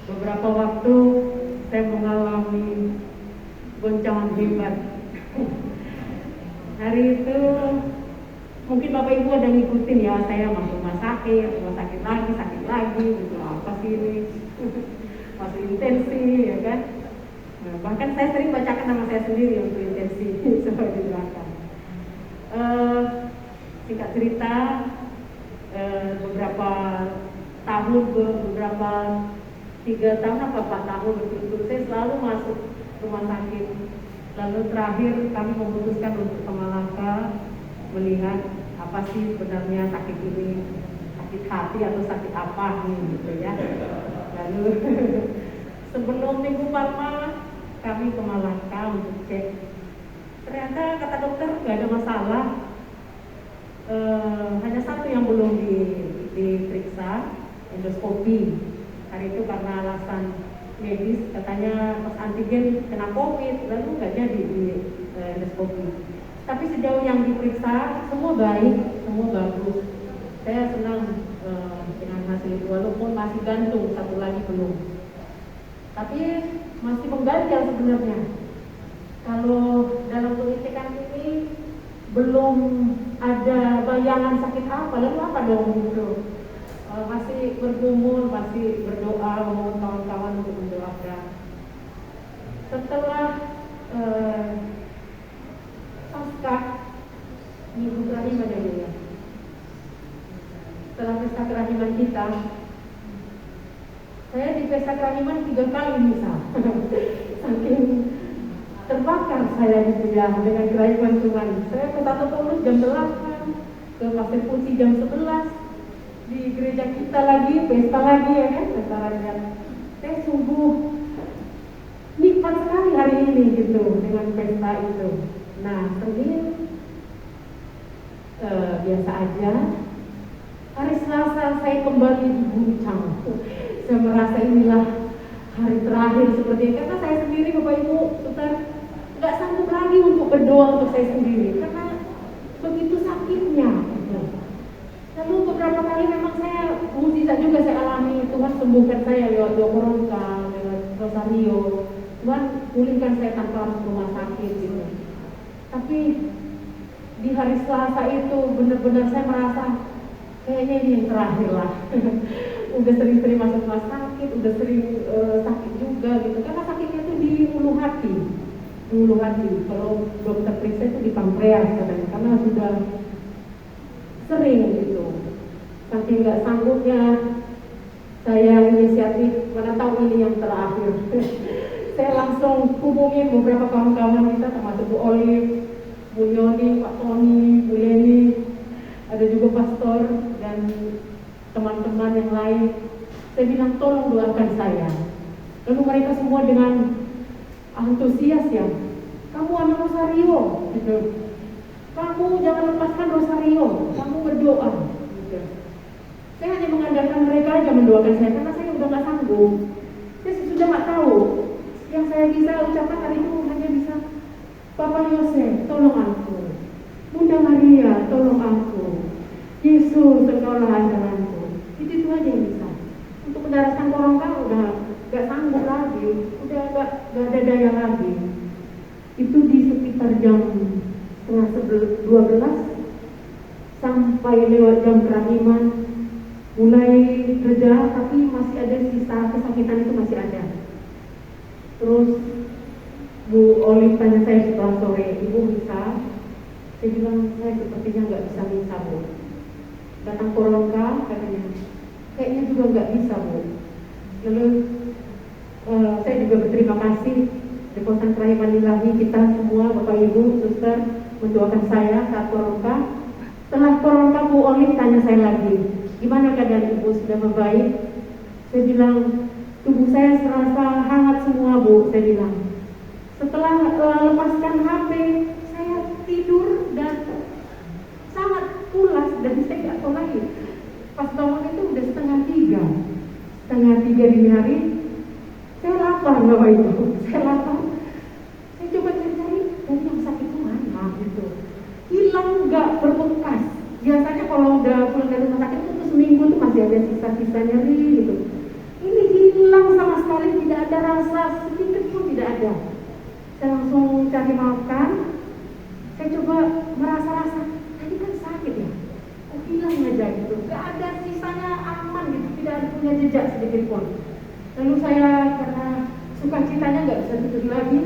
Beberapa waktu saya mengalami goncangan hebat. Hari itu mungkin Bapak Ibu ada ngikutin ya, saya masuk rumah sakit lagi, gitu apa sih ini? Masuk intensi ya kan? Nah, bahkan saya sering bacakan nama saya sendiri untuk intensi supaya dijelaskan. Singkat cerita, beberapa tahun, beberapa 3 tahun apa 4 tahun betul-betul saya selalu masuk rumah sakit. Lalu terakhir kami memutuskan untuk ke Malaka melihat apa sih sebenarnya sakit ini, sakit hati atau sakit apa nih gitu ya. Lalu sebelum Minggu Palma kami ke Malaka untuk cek. Ternyata kata dokter nggak ada masalah. Hanya satu yang belum diperiksa, endoskopi. Hari itu karena alasan medis, katanya pas antigen kena COVID, lalu nggak jadi di endoskopi. Tapi sejauh yang diperiksa semua baik, semua bagus. Saya senang dengan hasil itu, walaupun masih gantung, satu lagi belum. Tapi masih mengganjal sebenarnya. Kalau dalam pengecekan ini belum ada bayangan sakit apa, lalu apa dong gitu. Masih bergumul, masih berdoa, memohon kawan-kawan untuk mendoakan. Setelah pasca minggu kerahiman ya, setelah pesta kerahiman kita, saya di pesta kerahiman 3 kali misa. Saking terbakar saya gitu ya dengan kerahiman Tuhan. Saya ke Santo Paulus jam 8, ke Pasir Putih jam 11. Di gereja kita lagi, pesta lagi ya kan, pesta rakyat. Saya sungguh nikmat sekali hari ini gitu dengan pesta itu. Nah, Senin biasa aja. Hari Selasa saya kembali diguncang. Saya merasa inilah hari terakhir seperti itu. Karena saya sendiri Bapak Ibu, Saudara, nggak sanggup lagi untuk berdoa untuk saya sendiri karena begitu sakitnya. Lalu beberapa kali memang saya mukjizat juga saya alami, Tuhan sembuhkan saya lewat doa koronka, lewat rosario, Tuhan pulihkan saya tanpa harus rumah sakit gitu. Tapi di hari Selasa itu benar-benar saya merasa kayaknya ini yang terakhir lah. Udah sering-sering masuk rumah sakit, udah sering sakit juga gitu, karena sakitnya itu di ulu hati. Kalau dokter periksa itu di pankreas katanya, karena sudah sering gitu. Saking nggak sanggupnya saya inisiatif, mana tahu ini yang terakhir. Saya langsung hubungin beberapa kawan-kawan kita, termasuk Bu Olive, Bu Yoni, Pak Tony, Bu Leni, ada juga pastor dan teman-teman yang lain. Saya bilang tolong doakan saya. Lalu mereka semua dengan antusias ya, kamu ambil rosario gitu. Kamu jangan lepaskan rosario, kamu berdoa gitu. Saya hanya mengandalkan mereka aja mendoakan saya karena saya udah gak sanggup. Saya sudah gak tahu. Yang saya bisa ucapkan hari itu hanya bisa, Papa Yosef tolong aku, Bunda Maria tolong aku, Yesus engkaulah andalanku. Itu aja yang bisa. Untuk mendaraskan koronka udah gak sanggup lagi, udah gak ada daya lagi. Itu di sekitar jam 11:30 sampai lewat jam kerahiman mulai reda, tapi masih ada sisa kesakitan itu masih ada. Terus Bu Olive tanya saya setelah sore, Ibu bisa? Saya bilang saya sepertinya nggak bisa misa Bu. Datang koronka katanya, kayaknya juga nggak bisa Bu. Lalu saya juga berterima kasih Deposan Kerahiman Ilahi kita semua Bapak Ibu, Suster mendoakan saya saat koronka. Setelah koronka Bu Olive tanya saya lagi, gimana keadaan Ibu, sudah membaik? Saya bilang tubuh saya serasa hangat semua Bu, saya bilang. Setelah lepaskan HP, saya tidur dan sangat pulas dan saya nggak tahu lagi. Pas bangun itu udah 2:30 dini hari. Saya lapar Bapak Ibu, saya lapar. Saya coba cari dan yang sakit itu mana gitu. Hilang nggak berbekas. Biasanya kalau udah pulang dari rumah sakit itu seminggu tuh masih ada sisa-sisa nyeri gitu. tidak ada rasa sedikit pun, tidak ada. Saya langsung cari makan. Saya coba merasa-rasa, tadi kan sakit ya, kok hilang aja gitu, gak ada sisanya, aman gitu, tidak ada punya jejak sedikit pun. Lalu saya karena sukacitanya gak bisa tidur lagi,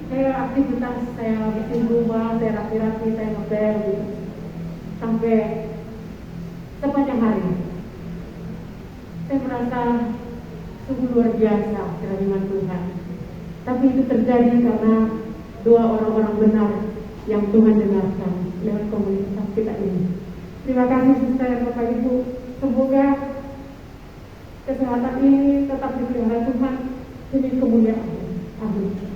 saya aktivitas, saya bikin rumah, saya rapi-rapi, saya ngepel gitu, sampai sepanjang hari. Saya merasa sungguh luar biasa kerajinan Tuhan. Tapi itu terjadi karena doa orang-orang benar yang Tuhan dengarkan lewat komunitas kita ini. Terima kasih Suster, Bapak Ibu. Semoga kesehatan ini tetap dipelihara Tuhan demi kemuliaan. Amin.